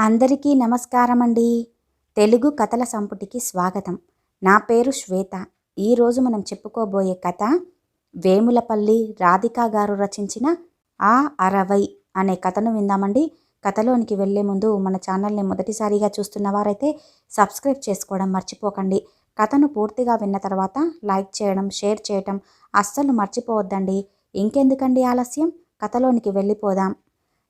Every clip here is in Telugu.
అందరికీ నమస్కారమండి. తెలుగు కథల సంపుటికి స్వాగతం. నా పేరు శ్వేత. ఈరోజు మనం చెప్పుకోబోయే కథ వేములపల్లి రాధికా గారు రచించిన ఆ 60 అనే కథను విందామండి. కథలోనికి వెళ్ళే ముందు మన ఛానల్ని మొదటిసారిగా చూస్తున్న వారైతే సబ్స్క్రైబ్ చేసుకోవడం మర్చిపోకండి. కథను పూర్తిగా విన్న తర్వాత లైక్ చేయడం, షేర్ చేయటం అస్సలు మర్చిపోవద్దండి. ఇంకెందుకండి ఆలస్యం, కథలోనికి వెళ్ళిపోదాం.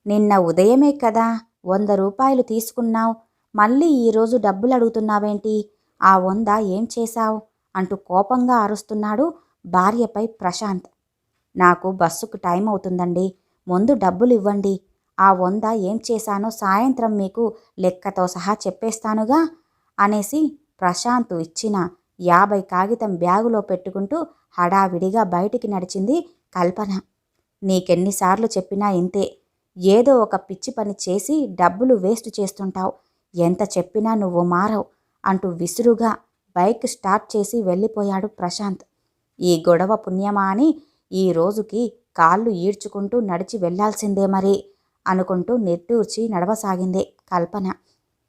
నిన్న ఉదయమే కదా 100 రూపాయలు తీసుకున్నావు, మళ్ళీ ఈరోజు డబ్బులు అడుగుతున్నావేంటి? ఆ 100 ఏం చేశావు అంటూ కోపంగా అరుస్తున్నాడు భార్యపై ప్రశాంత్. నాకు బస్సుకు టైం అవుతుందండి, ముందు డబ్బులు ఇవ్వండి. ఆ 100 ఏం చేశానో సాయంత్రం మీకు లెక్కతో సహా చెప్పేస్తానుగా అనేసి ప్రశాంత్ ఇచ్చిన 50 కాగితం బ్యాగులో పెట్టుకుంటూ హడావిడిగా బయటికి నడిచింది కల్పన. నీకెన్నిసార్లు చెప్పినా ఇంతే, ఏదో ఒక పిచ్చి పని చేసి డబ్బులు వేస్ట్ చేస్తుంటావు, ఎంత చెప్పినా నువ్వు మారవు అంటూ విసురుగా బైక్ స్టార్ట్ చేసి వెళ్ళిపోయాడు ప్రశాంత్. ఈ గొడవ పుణ్యమా అని ఈ రోజుకి కాళ్ళు ఈడ్చుకుంటూ నడిచి వెళ్లాల్సిందే మరి అనుకుంటూ నిట్టూర్చి నడవసాగింది కల్పన.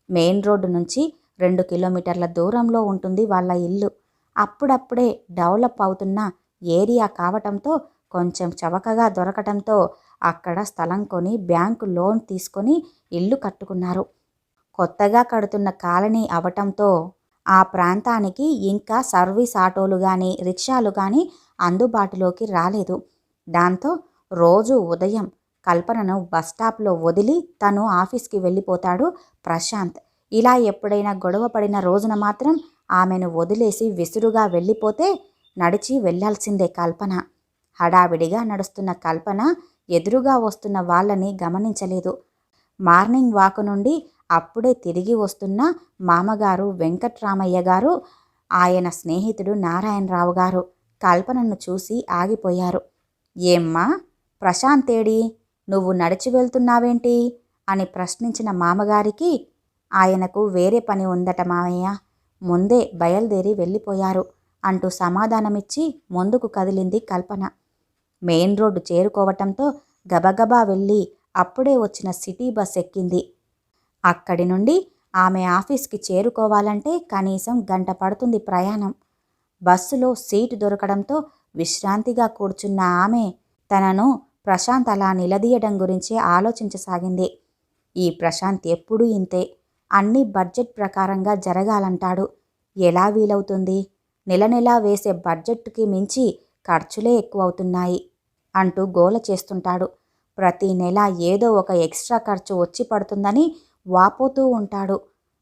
మెయిన్ రోడ్డు నుంచి 2 కిలోమీటర్ల దూరంలో ఉంటుంది వాళ్ళ ఇల్లు. అప్పుడప్పుడే డెవలప్ అవుతున్న ఏరియా కావటంతో, కొంచెం చవకగా దొరకటంతో అక్కడ స్థలం కొని బ్యాంకు లోన్ తీసుకొని ఇల్లు కట్టుకున్నారు. కొత్తగా కడుతున్న కాలనీ అవటంతో ఆ ప్రాంతానికి ఇంకా సర్వీస్ ఆటోలు కానీ రిక్షాలు కానీ అందుబాటులోకి రాలేదు. దాంతో రోజు ఉదయం కల్పనను బస్టాప్లో వదిలి తను ఆఫీస్కి వెళ్ళిపోతాడు ప్రశాంత్. ఇలా ఎప్పుడైనా గొడవ పడిన రోజున మాత్రం ఆమెను వదిలేసి విసురుగా వెళ్ళిపోతే నడిచి వెళ్లాల్సిందే కల్పన. హడావిడిగా నడుస్తున్న కల్పన ఎదురుగా వస్తున్న వాళ్ళని గమనించలేదు. మార్నింగ్ వాక్ నుండి అప్పుడే తిరిగి వస్తున్న మామగారు వెంకట్రామయ్య గారు, ఆయన స్నేహితుడు నారాయణరావు గారు కల్పనను చూసి ఆగిపోయారు. ఏమ్మా ప్రశాంతేడి, నువ్వు నడిచి వెళ్తున్నావేంటి అని ప్రశ్నించిన మామగారికి, ఆయనకు వేరే పని ఉందట మామయ్య, ముందే బయలుదేరి వెళ్ళిపోయారు అంటూ సమాధానమిచ్చి ముందుకు కదిలింది కల్పన. మెయిన్ రోడ్డు చేరుకోవటంతో గబగబా వెళ్ళి అప్పుడే వచ్చిన సిటీ బస్ ఎక్కింది. అక్కడి నుండి ఆమె ఆఫీస్కి చేరుకోవాలంటే కనీసం గంట పడుతుంది ప్రయాణం. బస్సులో సీటు దొరకడంతో విశ్రాంతిగా కూర్చున్న ఆమె తనను ప్రశాంత్ అలా నిలదీయడం గురించి ఆలోచించసాగింది. ఈ ప్రశాంత్ ఎప్పుడూ ఇంతే, అన్నీ బడ్జెట్ ప్రకారంగా జరగాలంటాడు. ఎలా వీలవుతుంది? నెల నెలా వేసే బడ్జెట్కి మించి ఖర్చులే ఎక్కువవుతున్నాయి అంటూ గోల చేస్తుంటాడు. ప్రతి నెల ఏదో ఒక ఎక్స్ట్రా ఖర్చు వచ్చి పడుతుందని వాపోతూ ఉంటాడు.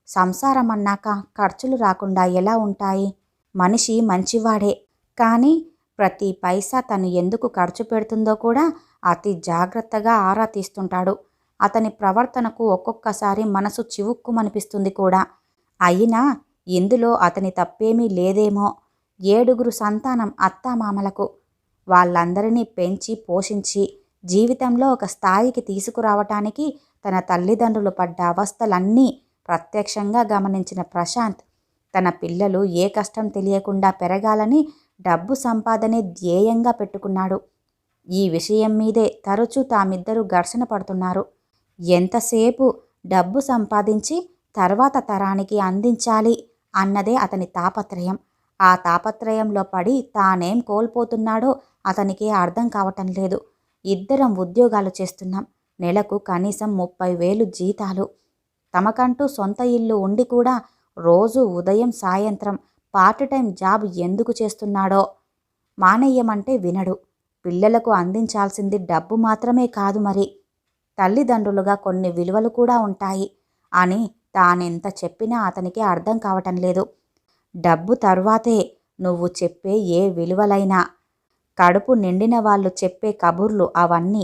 సంసారం అన్నాక ఖర్చులు రాకుండా ఎలా ఉంటాయి? మనిషి మంచివాడే, కానీ ప్రతి పైసా తను ఎందుకు ఖర్చు పెడుతుందో కూడా అతి జాగ్రత్తగా ఆరా తీస్తుంటాడు. అతని ప్రవర్తనకు ఒక్కొక్కసారి మనసు చివుక్కుమనిపిస్తుంది కూడా. అయినా ఇందులో అతని తప్పేమీ లేదేమో. 7 సంతానం అత్తామామలకు, వాళ్ళందరినీ పెంచి పోషించి జీవితంలో ఒక స్థాయికి తీసుకురావటానికి తన తల్లిదండ్రులు పడ్డ అవస్థలన్నీ ప్రత్యక్షంగా గమనించిన ప్రశాంత్ తన పిల్లలు ఏ కష్టం తెలియకుండా పెరగాలని డబ్బు సంపాదనే ధ్యేయంగా పెట్టుకున్నాడు. ఈ విషయం మీదే తరచూ తామిద్దరూ ఘర్షణ పడుతున్నారు. ఎంతసేపు డబ్బు సంపాదించి తర్వాత తరానికి అందించాలి అన్నదే అతని తాపత్రయం. ఆ తాపత్రయంలో పడి తానేం కోల్పోతున్నాడో అతనికి అర్థం కావటం లేదు. ఇద్దరం ఉద్యోగాలు చేస్తున్నాం, నెలకు కనీసం 30,000 జీతాలు. తమకంటూ సొంత ఇల్లు ఉండి కూడా రోజు ఉదయం సాయంత్రం పార్ట్ టైం జాబ్ ఎందుకు చేస్తున్నాడో. మానేయమంటే వినడు. పిల్లలకు అందించాల్సింది డబ్బు మాత్రమే కాదు మరి, తల్లిదండ్రులుగా కొన్ని విలువలు కూడా ఉంటాయి అని తానెంత చెప్పినా అతనికి అర్థం కావటం లేదు. డబ్బు తరువాతే నువ్వు చెప్పే ఏ విలువలైనా, కడుపు నిండిన వాళ్ళు చెప్పే కబుర్లు అవన్నీ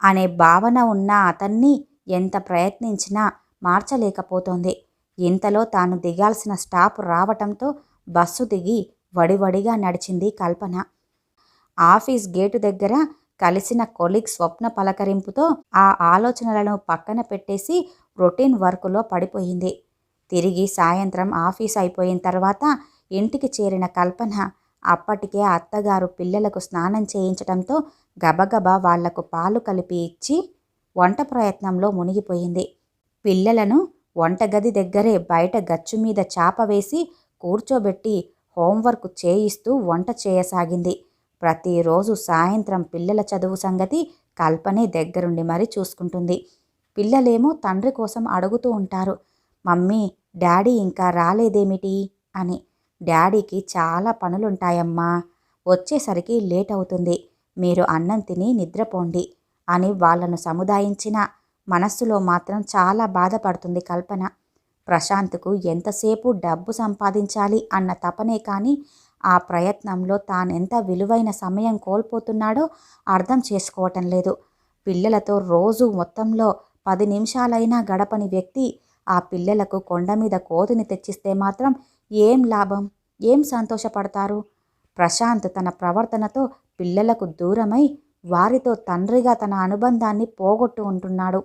అనే భావన ఉన్న అతన్ని ఎంత ప్రయత్నించినా మార్చలేకపోతోంది. ఇంతలో తాను దిగాల్సిన స్టాప్ రావటంతో బస్సు దిగి వడివడిగా నడిచింది కల్పన. ఆఫీస్ గేటు దగ్గర కలిసిన కొలీగ్ స్వప్న పలకరింపుతో ఆ ఆలోచనలను పక్కన పెట్టేసి రొటీన్ వర్క్లో పడిపోయింది. తిరిగి సాయంత్రం ఆఫీస్ అయిపోయిన తర్వాత ఇంటికి చేరిన కల్పన అప్పటికే అత్తగారు పిల్లలకు స్నానం చేయించడంతో గబగబా వాళ్లకు పాలు కలిపి ఇచ్చి వంట ప్రయత్నంలో మునిగిపోయింది. పిల్లలను వంటగది దగ్గరే బయట గచ్చు మీద చాప వేసి కూర్చోబెట్టి హోంవర్క్ చేయిస్తూ వంట చేయసాగింది. ప్రతిరోజు సాయంత్రం పిల్లల చదువు సంగతి కల్పనే దగ్గరుండి మరీ చూసుకుంటుంది. పిల్లలేమో తండ్రి కోసం అడుగుతూ ఉంటారు, మమ్మీ డాడీ ఇంకా రాలేదేమిటి అని. డాడీకి చాలా పనులుంటాయమ్మా, వచ్చేసరికి లేట్ అవుతుంది, మీరు అన్నం తిని నిద్రపోండి అని వాళ్లను సముదాయించిన మనస్సులో మాత్రం చాలా బాధపడుతుంది కల్పన. ప్రశాంత్కు ఎంతసేపు డబ్బు సంపాదించాలి అన్న తపనే కానీ ఆ ప్రయత్నంలో తానెంత విలువైన సమయం కోల్పోతున్నాడో అర్థం చేసుకోవటం లేదు. పిల్లలతో రోజు మొత్తంలో 10 నిమిషాలైనా గడపని వ్యక్తి ఆ పిల్లలకు కొండ మీద కోతిని తెచ్చిస్తే మాత్రం ఏం లాభం, ఏం సంతోషపడతారు? ప్రశాంత్ తన ప్రవర్తనతో పిల్లలకు దూరమై వారితో తండ్రిగా తన అనుబంధాన్ని పోగొట్టు ఉంటున్నాడు.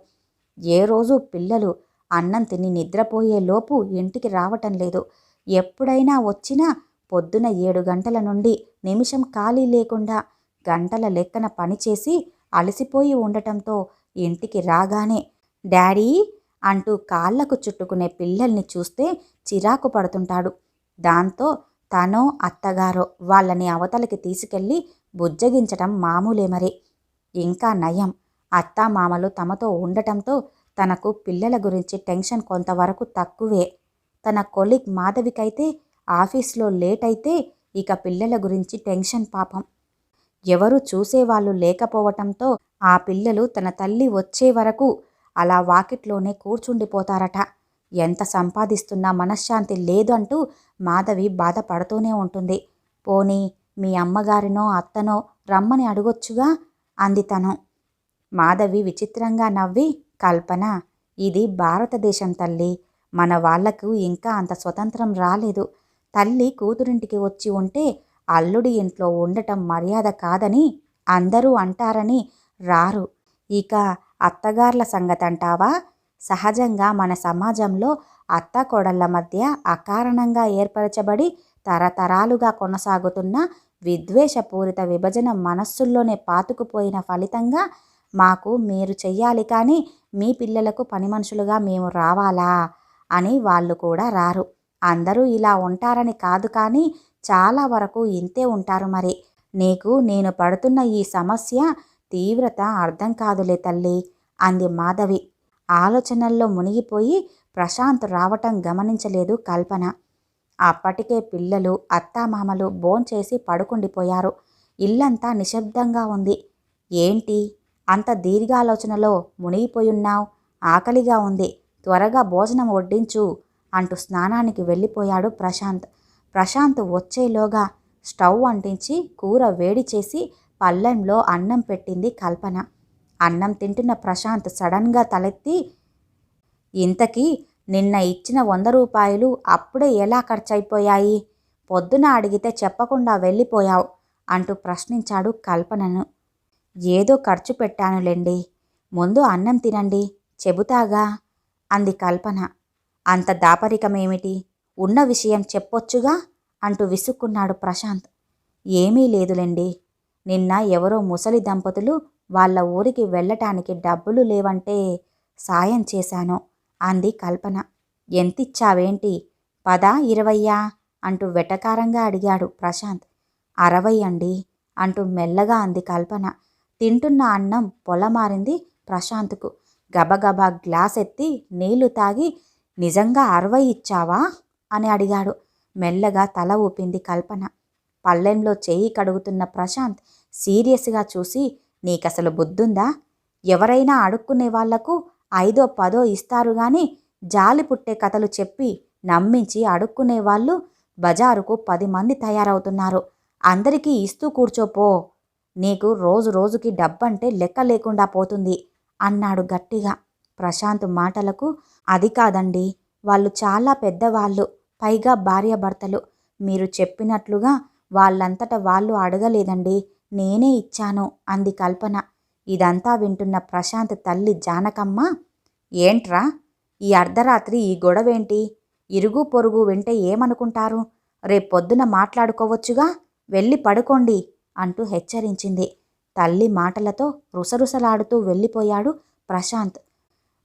ఏ రోజు పిల్లలు అన్నం తిని నిద్రపోయే లోపు ఇంటికి రావటం లేదు. ఎప్పుడైనా వచ్చినా పొద్దున 7 గంటల నుండి నిమిషం ఖాళీ లేకుండా గంటల లెక్కన పనిచేసి అలసిపోయి ఉండటంతో ఇంటికి రాగానే డాడీ అంటూ కాళ్లకు చుట్టుకునే పిల్లల్ని చూస్తే చిరాకు పడుతుంటాడు. దాంతో తనో అత్తగారో వాళ్ళని అవతలకి తీసుకెళ్ళి బుజ్జగించటం మామూలే మరి. ఇంకా నయం, అత్తామామలు తమతో ఉండటంతో తనకు పిల్లల గురించి టెన్షన్ కొంతవరకు తక్కువే. తన కొలీగ్ మాధవికైతే ఆఫీస్లో లేట్ అయితే ఇక పిల్లల గురించి టెన్షన్ పాపం. ఎవరు చూసేవాళ్ళు లేకపోవటంతో ఆ పిల్లలు తన తల్లి వచ్చే వరకు అలా వాకిట్లోనే కూర్చుండిపోతారట. ఎంత సంపాదిస్తున్నా మనశ్శాంతి లేదు అంటూ మాధవి బాధపడుతూనే ఉంటుంది. పోనీ మీ అమ్మగారినో అత్తనో రమ్మని అడగొచ్చుగా అంది తను. మాధవి విచిత్రంగా నవ్వి, కల్పన, ఇది భారతదేశం తల్లి, మన వాళ్లకు ఇంకా అంత స్వతంత్రం రాలేదు. తల్లి కూతురింటికి వచ్చి ఉంటే అల్లుడి ఇంట్లో ఉండటం మర్యాద కాదని అందరూ అంటారని రారు. ఇక అత్తగార్ల సంగతంటావా? సహజంగా మన సమాజంలో అత్తాకోడళ్ల మధ్య అకారణంగా ఏర్పరచబడి తరతరాలుగా కొనసాగుతున్న విద్వేషపూరిత విభజన మనస్సుల్లోనే పాతుకుపోయిన ఫలితంగా మాకు మీరు చెయ్యాలి కానీ మీ పిల్లలకు పని మనుషులుగా మేము రావాలా అని వాళ్ళు కూడా రారు. అందరూ ఇలా ఉంటారని కాదు కానీ చాలా వరకు ఇంతే ఉంటారు మరి. నీకు నేను పడుతున్న ఈ సమస్య తీవ్రత అర్థం కాదులే తల్లి అంది మాధవి. ఆలోచనల్లో మునిగిపోయి ప్రశాంత్ రావటం గమనించలేదు కల్పన. అప్పటికే పిల్లలు అత్తామామలు భోంచేసి పడుకుండిపోయారు. ఇల్లంతా నిశ్శబ్దంగా ఉంది. ఏంటి అంత దీర్ఘాలోచనలో మునిగిపోయున్నావు? ఆకలిగా ఉంది, త్వరగా భోజనం వడ్డించు అంటూ స్నానానికి వెళ్ళిపోయాడు ప్రశాంత్. ప్రశాంత్ వచ్చేలోగా స్టవ్ అంటించి కూర వేడి చేసి పళ్ళెంలో అన్నం పెట్టింది కల్పన. అన్నం తింటున్న ప్రశాంత్ సడన్గా తలెత్తి, ఇంతకీ నిన్న ఇచ్చిన 100 రూపాయలు అప్పుడే ఎలా ఖర్చయిపోయాయి? పొద్దున అడిగితే చెప్పకుండా వెళ్ళిపోయావు అంటూ ప్రశ్నించాడు కల్పనను. ఏదో ఖర్చు పెట్టానులేండి, ముందు అన్నం తినండి చెబుతాగా అంది కల్పన. అంత దాపరికమేమిటి? ఉన్న విషయం చెప్పొచ్చుగా అంటూ విసుక్కున్నాడు ప్రశాంత్. ఏమీ లేదులేండి, నిన్న ఎవరో ముసలి దంపతులు వాళ్ళ ఊరికి వెళ్ళటానికి డబ్బులు లేవంటే సాయం చేశాను అంది కల్పన. ఎంతిచ్చావేంటి? 10 20 అంటూ వెటకారంగా అడిగాడు ప్రశాంత్. 60 అండి అంటూ మెల్లగా అంది కల్పన. తింటున్న అన్నం పొలమారింది ప్రశాంత్కు. గబగబా గ్లాస్ ఎత్తి నీళ్లు తాగి, నిజంగా 60 ఇచ్చావా అని అడిగాడు. మెల్లగా తల ఊపింది కల్పన. పళ్ళెంలో చేయి కడుగుతున్న ప్రశాంత్ సీరియస్గా చూసి, నీకసలు బుద్ధుందా? ఎవరైనా అడుక్కునే వాళ్లకు 5 10 ఇస్తారు గాని జాలి పుట్టే కథలు చెప్పి నమ్మించి అడుక్కునే వాళ్ళు బజారుకు 10 మంది తయారవుతున్నారు. అందరికీ ఇస్తూ కూర్చోపో, నీకు రోజు రోజుకి డబ్బంటే లెక్క లేకుండా పోతుంది అన్నాడు గట్టిగా. ప్రశాంత్ మాటలకు, అది కాదండి, వాళ్ళు చాలా పెద్దవాళ్ళు, పైగా భార్యాభర్తలు. మీరు చెప్పినట్లుగా వాళ్ళంతట వాళ్ళు అడగలేదండి, నేనే ఇచ్చాను అంది కల్పన. ఇదంతా వింటున్న ప్రశాంత్ తల్లి జానకమ్మ, ఏంట్రా ఈ అర్ధరాత్రి ఈ గొడవేంటి? ఇరుగు పొరుగు వింటే ఏమనుకుంటారు? రేపొద్దున మాట్లాడుకోవచ్చుగా, వెళ్ళి పడుకోండి అంటూ హెచ్చరించింది. తల్లి మాటలతో రుసరుసలాడుతూ వెళ్ళిపోయాడు ప్రశాంత్.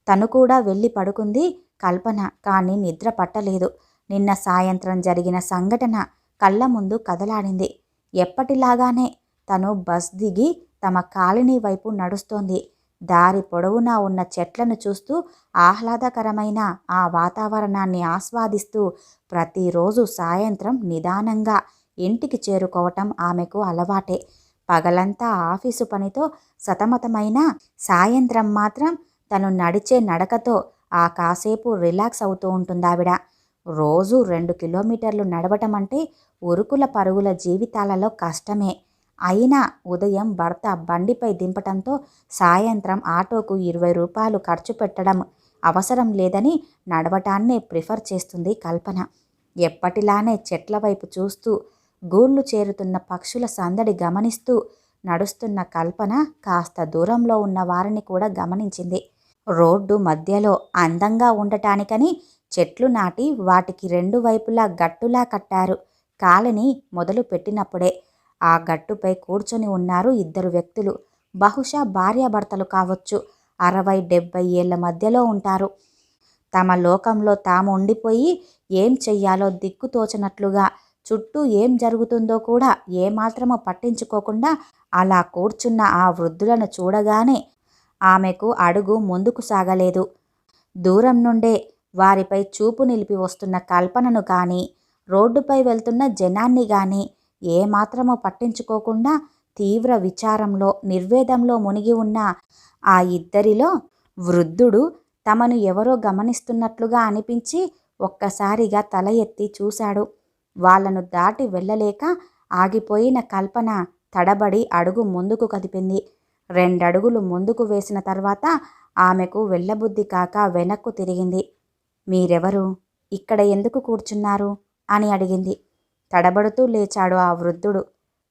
తను కూడా వెళ్ళి పడుకుంది కల్పన. కానీ నిద్ర పట్టలేదు. నిన్న సాయంత్రం జరిగిన సంఘటన కళ్ళ ముందు కదలాడింది. ఎప్పటిలాగానే తను బస్ దిగి తమ కాలనీ వైపు నడుస్తోంది. దారి పొడవునా ఉన్న చెట్లను చూస్తూ ఆహ్లాదకరమైన ఆ వాతావరణాన్ని ఆస్వాదిస్తూ ప్రతిరోజు సాయంత్రం నిదానంగా ఇంటికి చేరుకోవటం ఆమెకు అలవాటే. పగలంతా ఆఫీసు పనితో సతమతమైన సాయంత్రం మాత్రం తను నడిచే నడకతో ఆ కాసేపు రిలాక్స్ అవుతూ ఉంటుందావిడ. రోజు 2 కిలోమీటర్లు నడవటం అంటే ఉరుకుల పరుగుల జీవితాలలో కష్టమే. అయినా ఉదయం భర్త బండిపై దింపటంతో సాయంత్రం ఆటోకు 20 రూపాయలు ఖర్చు పెట్టడం అవసరం లేదని నడవటాన్నే ప్రిఫర్ చేస్తుంది కల్పన. ఎప్పటిలానే చెట్ల వైపు చూస్తూ గూళ్ళు చేరుతున్న పక్షుల సందడి గమనిస్తూ నడుస్తున్న కల్పన కాస్త దూరంలో ఉన్న వారిని కూడా గమనించింది. రోడ్డు మధ్యలో అందంగా ఉండటానికని చెట్లు నాటి వాటికి 2 వైపులా గట్టులా కట్టారు. కాలనీ మొదలు పెట్టినప్పుడే ఆ గట్టుపై కూర్చొని ఉన్నారు 2 వ్యక్తులు. బహుశా భార్యాభర్తలు కావచ్చు. 60-70 ఏళ్ల మధ్యలో ఉంటారు. తమ లోకంలో తాము ఉండిపోయి ఏం చెయ్యాలో దిక్కుతోచనట్లుగా, చుట్టూ ఏం జరుగుతుందో కూడా ఏమాత్రమో పట్టించుకోకుండా అలా కూర్చున్న ఆ వృద్ధులను చూడగానే ఆమెకు అడుగు ముందుకు సాగలేదు. దూరం నుండే వారిపై చూపు నిలిపి వస్తున్న కల్పనను కానీ, రోడ్డుపై వెళ్తున్న జనాన్ని గాని ఏమాత్రమో పట్టించుకోకుండా తీవ్ర విచారంలో, నిర్వేదంలో మునిగి ఉన్న ఆ ఇద్దరిలో వృద్ధుడు తమను ఎవరో గమనిస్తున్నట్లుగా అనిపించి ఒక్కసారిగా తల ఎత్తి చూశాడు. వాళ్లను దాటి వెళ్ళలేక ఆగిపోయిన కల్పన తడబడి అడుగు ముందుకు కదిపింది. 2 అడుగులు ముందుకు వేసిన తర్వాత ఆమెకు వెళ్ళబుద్ధి కాక వెనక్కు తిరిగింది. మీరెవరు? ఇక్కడ ఎందుకు కూర్చున్నారు? అని అడిగింది. తడబడుతూ లేచాడు ఆ వృద్ధుడు.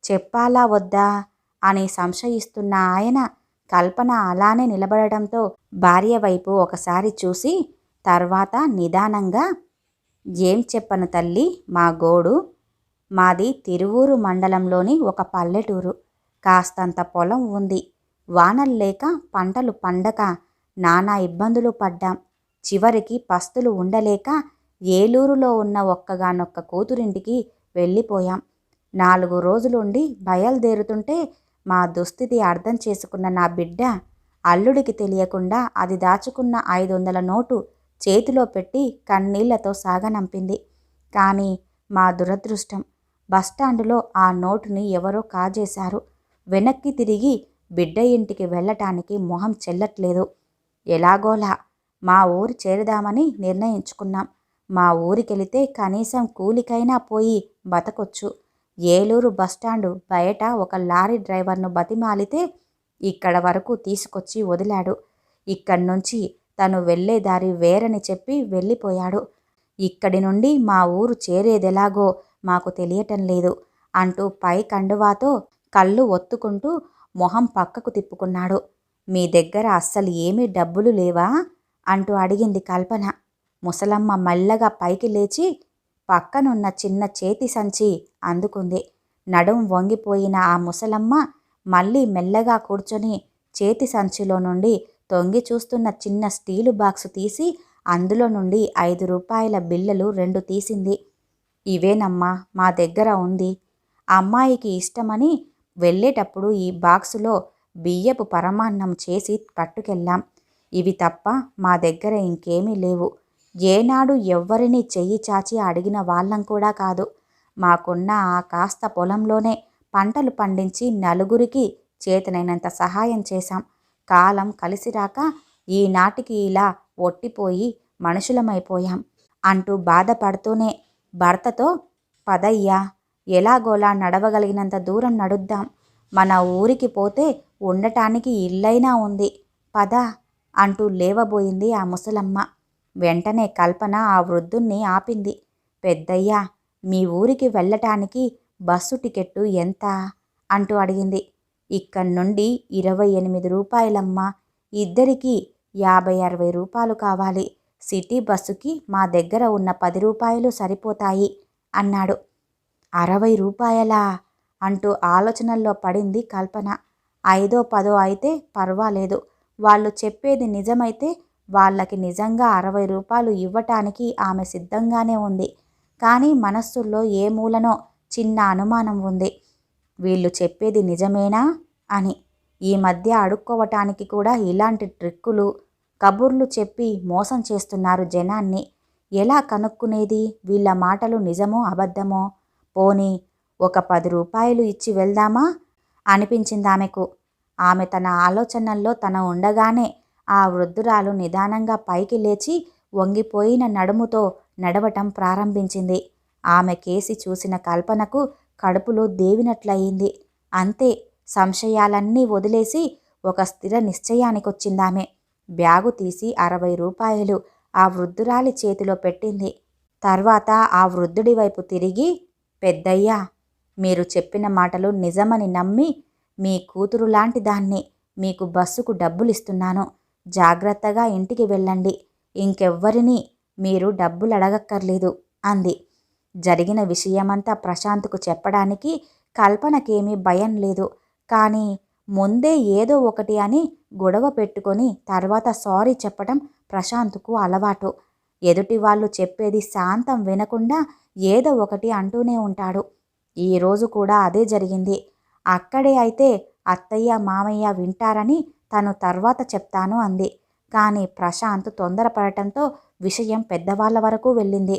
చెప్పాలా వద్దా అని సంశయిస్తున్న ఆయన కల్పన అలానే నిలబడటంతో భార్య వైపు ఒకసారి చూసి తర్వాత నిదానంగా, ఏం చెప్పను తల్లి, మా గోడు. మాది తిరువూరు మండలంలోని ఒక పల్లెటూరు. కాస్తంత పొలం ఉంది. వానల్లేక పంటలు పండక నానా ఇబ్బందులు పడ్డాం. చివరికి పస్తులు ఉండలేక ఏలూరులో ఉన్న ఒక్కగానొక్క కూతురింటికి వెళ్ళిపోయాం. 4 రోజులుండి బయలుదేరుతుంటే మా దుస్థితి అర్థం చేసుకున్న నా బిడ్డ అల్లుడికి తెలియకుండా అది దాచుకున్న 500 నోటు చేతిలో పెట్టి కన్నీళ్లతో సాగనంపింది. కానీ మా దురదృష్టం, బస్టాండులో ఆ నోటుని ఎవరో కాజేశారు. వెనక్కి తిరిగి బిడ్డ ఇంటికి వెళ్ళటానికి మొహం చెల్లట్లేదు. ఎలాగోలా మా ఊరు చేరుదామని నిర్ణయించుకున్నాం. మా ఊరికెళితే కనీసం కూలికైనా పోయి బతకొచ్చు. ఏలూరు బస్టాండు బయట ఒక లారీ డ్రైవర్ను బతిమాలితే ఇక్కడ వరకు తీసుకొచ్చి వదిలాడు. ఇక్కడ్నుంచి తను వెళ్లే దారి వేరని చెప్పి వెళ్ళిపోయాడు. ఇక్కడి నుండి మా ఊరు చేరేదెలాగో మాకు తెలియటం లేదు అంటూ పై కండువాతో కళ్ళు ఒత్తుకుంటూ మొహం పక్కకు తిప్పుకున్నాడు. మీ దగ్గర అస్సలు ఏమీ డబ్బులు లేవా అంటూ అడిగింది కల్పన. ముసలమ్మ మెల్లగా పైకి లేచి పక్కనున్న చిన్న చేతి సంచి అందుకుంది. నడుం వంగిపోయిన ఆ ముసలమ్మ మళ్ళీ మెల్లగా కూర్చొని చేతి సంచిలో నుండి తొంగి చూస్తున్న చిన్న స్టీలు బాక్సు తీసి అందులో నుండి 5 రూపాయల బిళ్ళలు 2 తీసింది. ఇవేనమ్మా మా దగ్గర ఉంది. అమ్మాయికి ఇష్టమని వెళ్ళేటప్పుడు ఈ బాక్సులో బియ్యపు పరమాన్నం చేసి పట్టుకెళ్ళాం. ఇవి తప్ప మా దగ్గర ఇంకేమీ లేవు. ఏనాడు ఎవ్వరినీ చెయ్యి చాచి అడిగిన వాళ్ళం కూడా కాదు. మాకున్న ఆ కాస్త పొలంలోనే పంటలు పండించి నలుగురికి చేతనైనంత సహాయం చేశాం. కాలం కలిసిరాక ఈనాటికి ఇలా ఒట్టిపోయి మనుషులమైపోయాం అంటూ బాధపడుతూనే భర్తతో, పదయ్యా, ఎలాగోలా నడవగలిగినంత దూరం నడుద్దాం. మన ఊరికి పోతే ఉండటానికి ఇల్లైనా ఉంది. పద అంటూ లేవబోయింది ఆ ముసలమ్మ. వెంటనే కల్పన ఆ వృద్ధుణ్ణి ఆపింది. పెద్దయ్యా, మీ ఊరికి వెళ్ళటానికి బస్సు టికెట్టు ఎంత అంటూ అడిగింది. ఇక్కడ్నుండి 28 రూపాయలమ్మా. ఇద్దరికి 50-60 రూపాయలు కావాలి. సిటీ బస్సుకి మా దగ్గర ఉన్న 10 రూపాయలు సరిపోతాయి అన్నాడు. 60 రూపాయలా అంటూ ఆలోచనల్లో పడింది కల్పన. 5-10 అయితే పర్వాలేదు. వాళ్ళు చెప్పేది నిజమైతే వాళ్ళకి నిజంగా 60 రూపాయలు ఇవ్వటానికి ఆమె సిద్ధంగానే ఉంది. కానీ మనస్సుల్లో ఏ మూలనో చిన్న అనుమానం ఉంది. వీళ్ళు చెప్పేది నిజమేనా అని. ఈ మధ్య అడుక్కోవటానికి కూడా ఇలాంటి ట్రిక్కులు, కబుర్లు చెప్పి మోసం చేస్తున్నారు జనాన్ని. ఎలా కనుక్కునేది వీళ్ళ మాటలు నిజమో అబద్ధమో? పోనీ ఒక 10 రూపాయలు ఇచ్చి వెళ్దామా అనిపించిందామెకు. ఆమె తన ఆలోచనల్లో తన ఉండగానే ఆ వృద్ధురాలు నిదానంగా పైకి లేచి వంగిపోయిన నడుముతో నడవటం ప్రారంభించింది. ఆమె కేసి చూసిన కల్పనకు కడుపులో దేవినట్లయింది. అంతే, సంశయాలన్నీ వదిలేసి ఒక స్థిర నిశ్చయానికొచ్చిందామె. బ్యాగు తీసి 60 రూపాయలు ఆ వృద్ధురాలి చేతిలో పెట్టింది. తర్వాత ఆ వృద్ధుడి వైపు తిరిగి, పెద్దయ్యా, మీరు చెప్పిన మాటలు నిజమని నమ్మి మీ కూతురులాంటి దాన్ని మీకు బస్సుకు డబ్బులిస్తున్నాను. జాగ్రత్తగా ఇంటికి వెళ్ళండి. ఇంకెవ్వరినీ మీరు డబ్బులడగక్కర్లేదు అంది. జరిగిన విషయమంతా ప్రశాంత్కు చెప్పడానికి కల్పనకేమీ భయం లేదు. కానీ ముందే ఏదో ఒకటి అని గొడవ పెట్టుకొని తర్వాత సారీ చెప్పటం ప్రశాంత్కు అలవాటు. ఎదుటి వాళ్ళు చెప్పేది శాంతం వినకుండా ఏదో ఒకటి అంటూనే ఉంటాడు. ఈరోజు కూడా అదే జరిగింది. అక్కడే అయితే అత్తయ్య మామయ్య వింటారని తను తర్వాత చెప్తాను అంది. కానీ ప్రశాంత్ తొందరపడటంతో విషయం పెద్దవాళ్ళ వరకు వెళ్ళింది.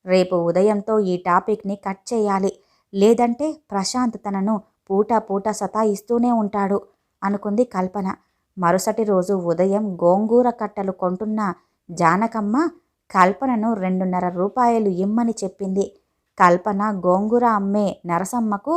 రేపు ఉదయంతో ఈ టాపిక్ని కట్ చేయాలి, లేదంటే ప్రశాంత్ తనను పూట సతాయిస్తూనే ఉంటాడు అనుకుంది కల్పన. మరుసటి రోజు ఉదయం గోంగూర కట్టలు కొంటున్న జానకమ్మ కల్పనను 2.5 రూపాయలు ఇమ్మని చెప్పింది. కల్పన గోంగూర అమ్మే నరసమ్మకు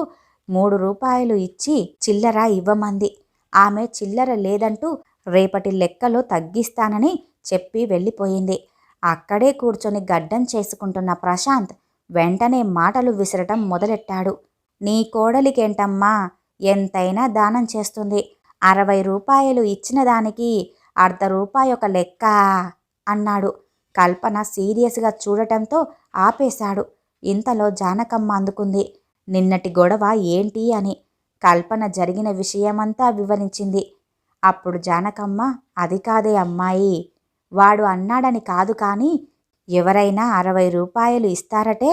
3 రూపాయలు ఇచ్చి చిల్లర ఇవ్వమంది. ఆమె చిల్లర లేదంటూ రేపటి లెక్కలో తగ్గిస్తానని చెప్పి వెళ్ళిపోయింది. అక్కడే కూర్చొని గడ్డం చేసుకుంటున్న ప్రశాంత్ వెంటనే మాటలు విసరటం మొదలెట్టాడు. నీ కోడలికేంటమ్మా, ఎంతైనా దానం చేస్తుంది. 60 రూపాయలు ఇచ్చిన దానికి ₹1/2 ఒక లెక్క అన్నాడు. కల్పన సీరియస్గా చూడటంతో ఆపేశాడు. ఇంతలో జానకమ్మ అందుకుంది. నిన్నటి గొడవ ఏంటి అని. కల్పన జరిగిన విషయమంతా వివరించింది. అప్పుడు జానకమ్మ, అది కాదే అమ్మాయి, వాడు అన్నాడని కాదు, కానీ ఎవరైనా 60 రూపాయలు ఇస్తారటే.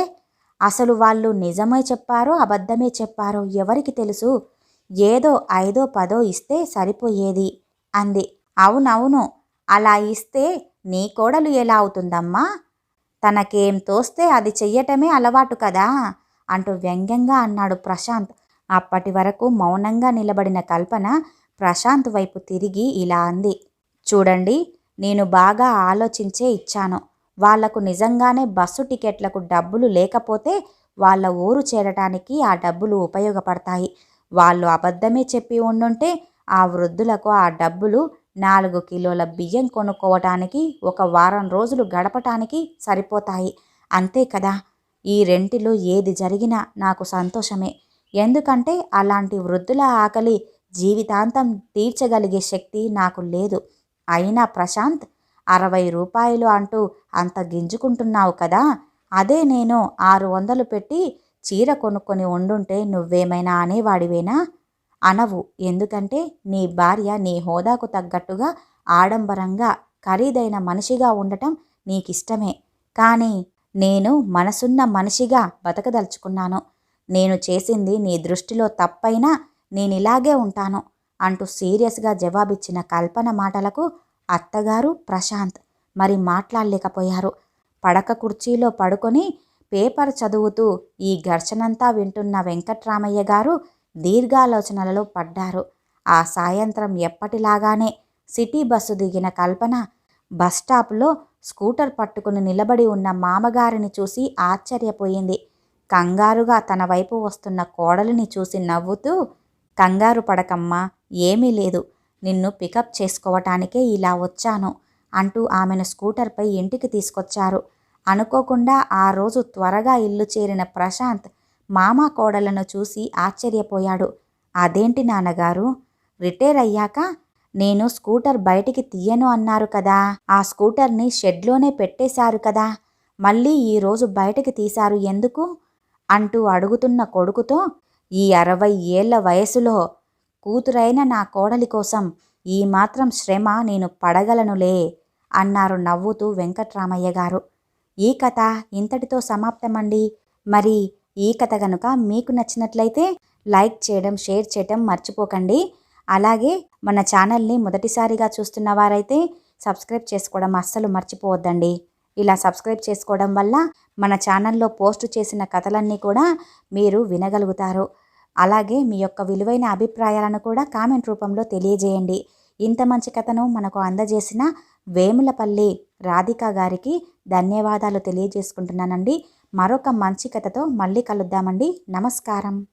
అసలు వాళ్ళు నిజమే చెప్పారో అబద్ధమే చెప్పారో ఎవరికి తెలుసు? ఏదో 5 10 ఇస్తే సరిపోయేది అంది. అవునవును, అలా ఇస్తే నీ కోడలు ఎలా అవుతుందమ్మా? తనకేం తోస్తే అది చెయ్యటమే అలవాటు కదా అంటూ వ్యంగ్యంగా అన్నాడు ప్రశాంత్. అప్పటి వరకు మౌనంగా నిలబడిన కల్పన ప్రశాంత్ వైపు తిరిగి ఇలా అంది. చూడండి, నేను బాగా ఆలోచించే ఇచ్చాను. వాళ్లకు నిజంగానే బస్సు టికెట్లకు డబ్బులు లేకపోతే వాళ్ళ ఊరు చేరటానికి ఆ డబ్బులు ఉపయోగపడతాయి. వాళ్ళు అబద్ధమే చెప్పి ఉండుంటే ఆ వృద్ధులకు ఆ డబ్బులు 4 కిలోల బియ్యం కొనుక్కోవటానికి, ఒక వారం రోజులు గడపటానికి సరిపోతాయి. అంతే కదా. ఈ రెంటిలో ఏది జరిగినా నాకు సంతోషమే. ఎందుకంటే అలాంటి వృద్ధుల ఆకలి జీవితాంతం తీర్చగలిగే శక్తి నాకు లేదు. అయినా ప్రశాంత్, 60 రూపాయలు అంటూ అంత గింజుకుంటున్నావు కదా, అదే నేను 600 పెట్టి చీర కొనుక్కొని ఉండుంటే నువ్వేమైనా అనేవాడివేనా? అనవు. ఎందుకంటే నీ భార్య నీ హోదాకు తగ్గట్టుగా ఆడంబరంగా ఖరీదైన మనిషిగా ఉండటం నీకిష్టమే. కానీ నేను మనసున్న మనిషిగా బతకదలుచుకున్నాను. నేను చేసింది నీ దృష్టిలో తప్పైనా నేనిలాగే ఉంటాను అంటూ సీరియస్గా జవాబిచ్చిన కల్పన మాటలకు అత్తగారు, ప్రశాంత్ మరి మాట్లాడలేకపోయారు. పడక కుర్చీలో పడుకొని పేపర్ చదువుతూ ఈ ఘర్షణంతా వింటున్న వెంకట్రామయ్య గారు దీర్ఘాలోచనలలో పడ్డారు. ఆ సాయంత్రం ఎప్పటిలాగానే సిటీ బస్సు దిగిన కల్పన బస్టాప్లో స్కూటర్ పట్టుకుని నిలబడి ఉన్న మామగారిని చూసి ఆశ్చర్యపోయింది. కంగారుగా తన వైపు వస్తున్న కోడలిని చూసి నవ్వుతూ, కంగారు పడకమ్మా, ఏమీ లేదు, నిన్ను పికప్ చేసుకోవటానికే ఇలా వచ్చాను అంటూ ఆమెను స్కూటర్పై ఇంటికి తీసుకొచ్చారు. అనుకోకుండా ఆ రోజు త్వరగా ఇల్లు చేరిన ప్రశాంత్ మామ కోడలను చూసి ఆశ్చర్యపోయాడు. అదేంటి నాన్నగారు, రిటైర్ అయ్యాక నేను స్కూటర్ బయటికి తీయను అన్నారు కదా, ఆ స్కూటర్ని షెడ్లోనే పెట్టేశారు కదా, మళ్ళీ ఈరోజు బయటికి తీశారు ఎందుకు అంటూ అడుగుతున్న కొడుకుతో, ఈ 60 ఏళ్ల వయసులో కూతురైన నా కోడలి కోసం ఈ మాత్రం శ్రమ నేను పడగలనులే అన్నారు నవ్వుతూ వెంకట్రామయ్య గారు. ఈ కథ ఇంతటితో సమాప్తమండి. మరి ఈ కథ గనుక మీకు నచ్చినట్లయితే లైక్ చేయడం, షేర్ చేయడం మర్చిపోకండి. అలాగే మన ఛానల్ని మొదటిసారిగా చూస్తున్న వారైతే సబ్స్క్రైబ్ చేసుకోవడం అస్సలు మర్చిపోవద్దండి. ఇలా సబ్స్క్రైబ్ చేసుకోవడం వల్ల మన ఛానల్లో పోస్ట్ చేసిన కథలన్నీ కూడా మీరు వినగలుగుతారు. అలాగే మీ యొక్క విలువైన అభిప్రాయాలను కూడా కామెంట్ రూపంలో తెలియజేయండి. ఇంత మంచి కథను మనకు అందజేసిన వేములపల్లి రాధిక గారికి ధన్యవాదాలు తెలియజేసుకుంటున్నానండి. మరొక మంచి కథతో మళ్ళీ కలుద్దామండి. నమస్కారం.